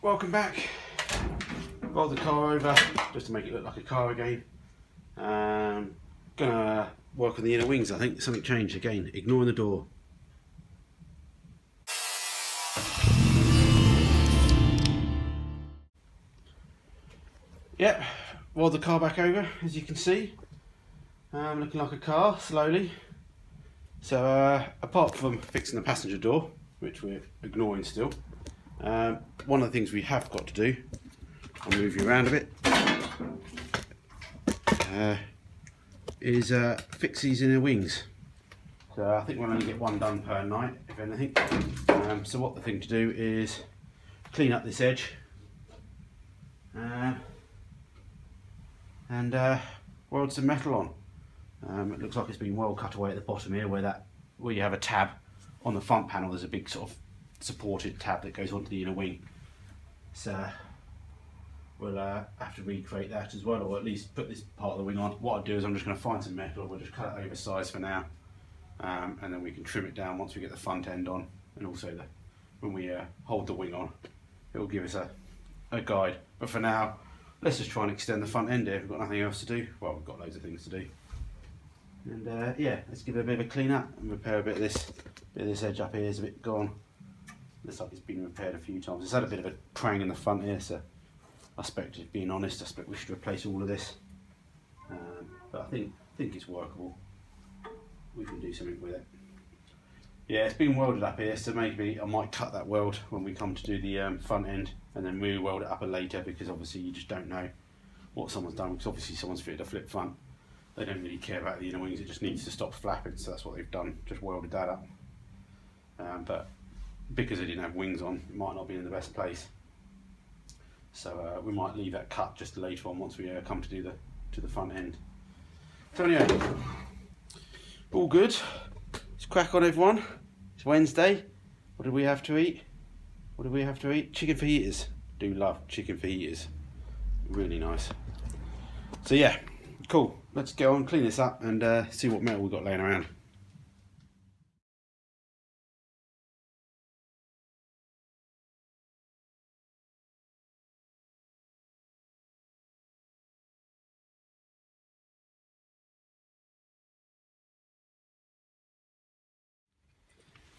Welcome back. Rolled the car over just to make it look like a car again. Gonna work on the inner wings. I think something changed again. Ignoring the door. Yep, rolled the car back over, as you can see. Looking like a car, slowly. So apart from fixing the passenger door, which we're ignoring still, one of the things we have got to do, I'll move you around a bit, is fix these inner wings. So I think we'll only get one done per night, if anything. So what the thing to do is clean up this edge and weld some metal on. It looks like it's been well cut away at the bottom here, where you have a tab on the front panel. There's a big sort of supported tab that goes onto the inner wing. So we'll have to recreate that as well, or at least put this part of the wing on. What I'll do is I'm just going to find some metal. We'll just cut it oversized for now, and then we can trim it down once we get the front end on, and also when we hold the wing on, it will give us a guide. But for now, let's just try and extend the front end here. We've got nothing else to do. Well, we've got loads of things to do. And yeah, let's give it a bit of a clean up and repair a bit of this edge up here is a bit gone. Looks like it's been repaired a few times. It's had a bit of a prang in the front here, so I expect, being honest, I expect we should replace all of this. But I think it's workable. We can do something with it. Yeah, it's been welded up here, so maybe I might cut that weld when we come to do the front end, and then re-weld it up later, because obviously you just don't know what someone's done, because obviously someone's fitted a flip front. They don't really care about the inner wings, it just needs to stop flapping, so that's what they've done, just welded that up. But because they didn't have wings on, it might not be in the best place. So we might leave that cut just later on once we come to do the front end. So anyway, all good. Let's crack on, everyone. It's Wednesday. What did we have to eat? What did we have to eat? Chicken fajitas. Do love chicken fajitas. Really nice. So yeah, cool. Let's go and clean this up and see what metal we've got laying around.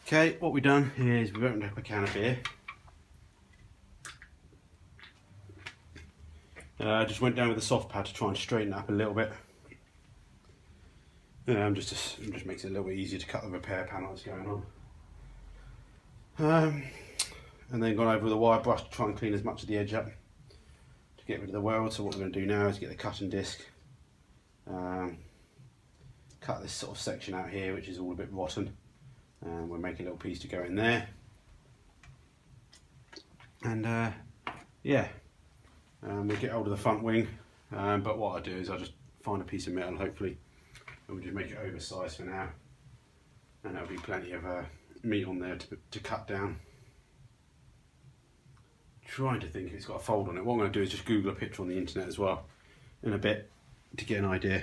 Okay, what we've done is we've opened up a can of beer. Just went down with a soft pad to try and straighten it up a little bit. Just makes it a little bit easier to cut the repair panel that's going on. And then gone over with a wire brush to try and clean as much of the edge up to get rid of the weld. So what we're going to do now is get the cutting disc, cut this sort of section out here, which is all a bit rotten. We'll make a little piece to go in there, and yeah, we'll get hold of the front wing. But what I'll do is I'll just find a piece of metal, hopefully, and we'll just make it oversized for now, and there'll be plenty of meat on there to cut down. Trying to think if it's got a fold on it. What I'm going to do is just Google a picture on the internet as well in a bit to get an idea.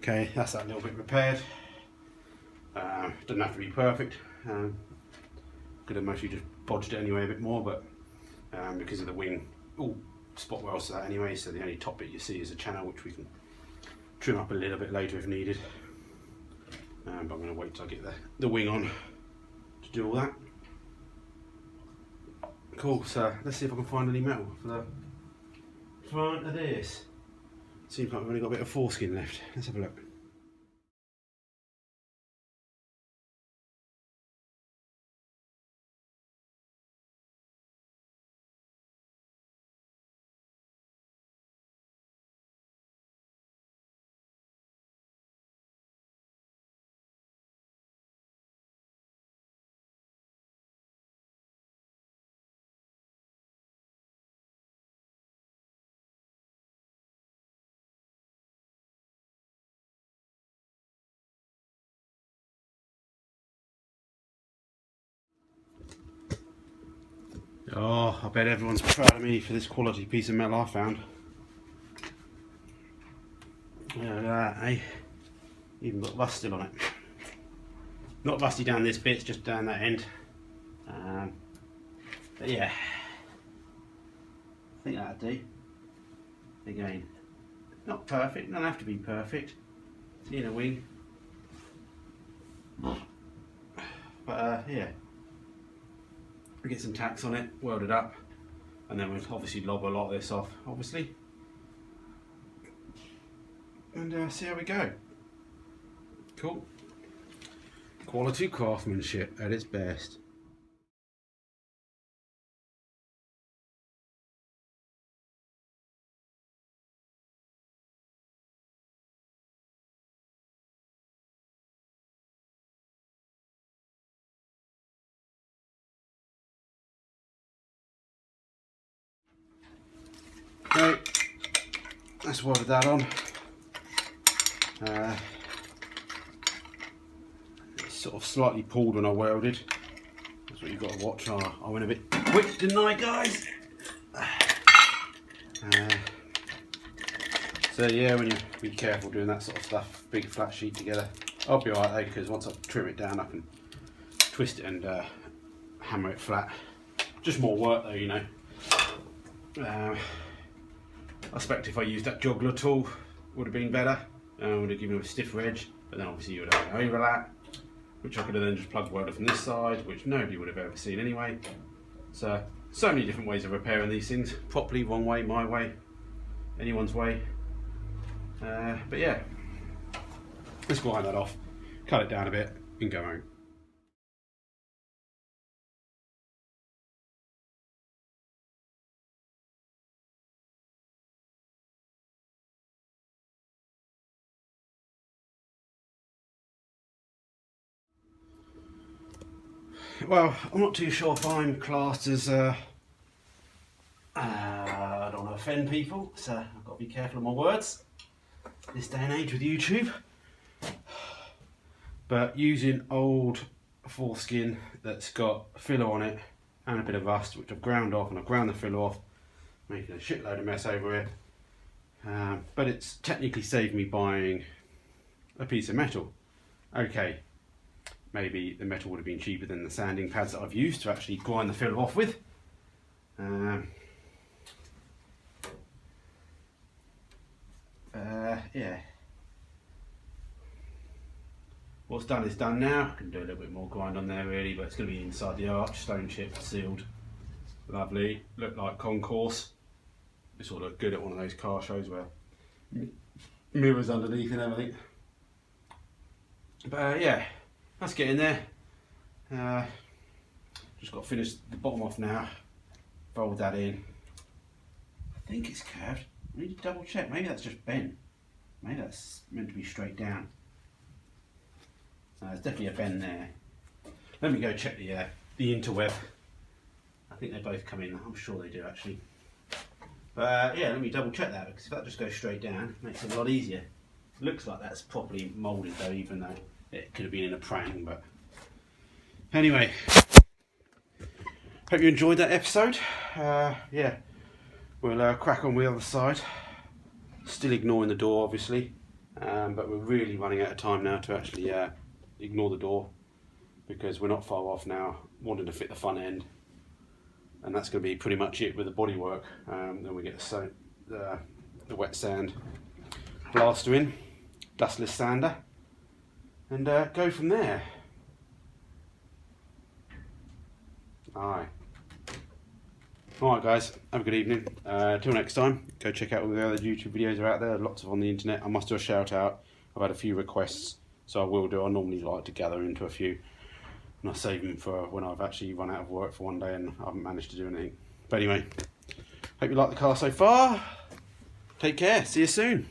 Okay, that's that little bit repaired. Doesn't have to be perfect. Could have mostly just bodged it anyway a bit more, but because of the wing, all spot welds to that anyway, so the only top bit you see is a channel which we can trim up a little bit later if needed. But I'm going to wait till I get the wing on to do all that. Cool, so let's see if I can find any metal for the front of this. Seems like we've only got a bit of foreskin left. Let's have a look. Oh, I bet everyone's proud of me for this quality piece of metal I found. Look at that, eh? Even got rust still on it. Not rusty down this bit, it's just down that end. But yeah, I think that'll do. Again, not perfect, doesn't have to be perfect. It's the inner wing. But yeah, we get some tacks on it, weld it up, and then we'll obviously lob a lot of this off, obviously. And see how we go. Cool. Quality craftsmanship at its best. Okay, that's welded that on. It's sort of slightly pulled when I welded. That's what you've got to watch. I went a bit quick, didn't I, guys? So yeah, when you be careful doing that sort of stuff, big flat sheet together. I'll be alright though, because once I trim it down I can twist it and hammer it flat. Just more work though, you know. I expect if I used that juggler tool would have been better. Would have given it a stiffer edge, but then obviously you would have an overlap, which I could have then just plugged welded from this side, which nobody would have ever seen anyway. So many different ways of repairing these things. Properly, one way, my way, anyone's way. But yeah, let's grind that off, cut it down a bit, and go home. Well, I'm not too sure if I'm classed as I don't want to offend people, so I've got to be careful of my words this day and age with YouTube. But using old foreskin that's got filler on it and a bit of rust, which I've ground off, and I've ground the filler off, making a shitload of mess over here. But it's technically saved me buying a piece of metal. Okay, maybe the metal would have been cheaper than the sanding pads that I've used to actually grind the filler off with. Yeah. What's done is done now. I can do a little bit more grind on there really, but it's going to be inside the arch, stone chipped, sealed. Lovely, look like concourse. This will look good at one of those car shows where mirrors underneath and everything. But yeah, let's get in there. Just got to finish the bottom off now, fold that in. I think it's curved. I need to double check, maybe that's just bent. Maybe that's meant to be straight down. There's definitely a bend there. Let me go check the interweb. I think they both come in, I'm sure they do actually. But yeah, let me double check that, because if that just goes straight down, it makes it a lot easier. Looks like that's properly moulded though, even though it could have been in a prang. But anyway, hope you enjoyed that episode. Yeah, we'll crack on with the other side. Still ignoring the door, obviously, but we're really running out of time now to actually ignore the door, because we're not far off now, wanting to fit the front end, and that's going to be pretty much it with the bodywork. Then we get the wet sand blaster in, dustless sander, and go from there. Alright guys, have a good evening. Till next time, go check out all the other YouTube videos are out there, lots of on the internet. I must do a shout out, I've had a few requests, so I will do. I normally like to gather into a few, and I save them for when I've actually run out of work for one day and I haven't managed to do anything. But anyway, hope you like the car so far. Take care, see you soon.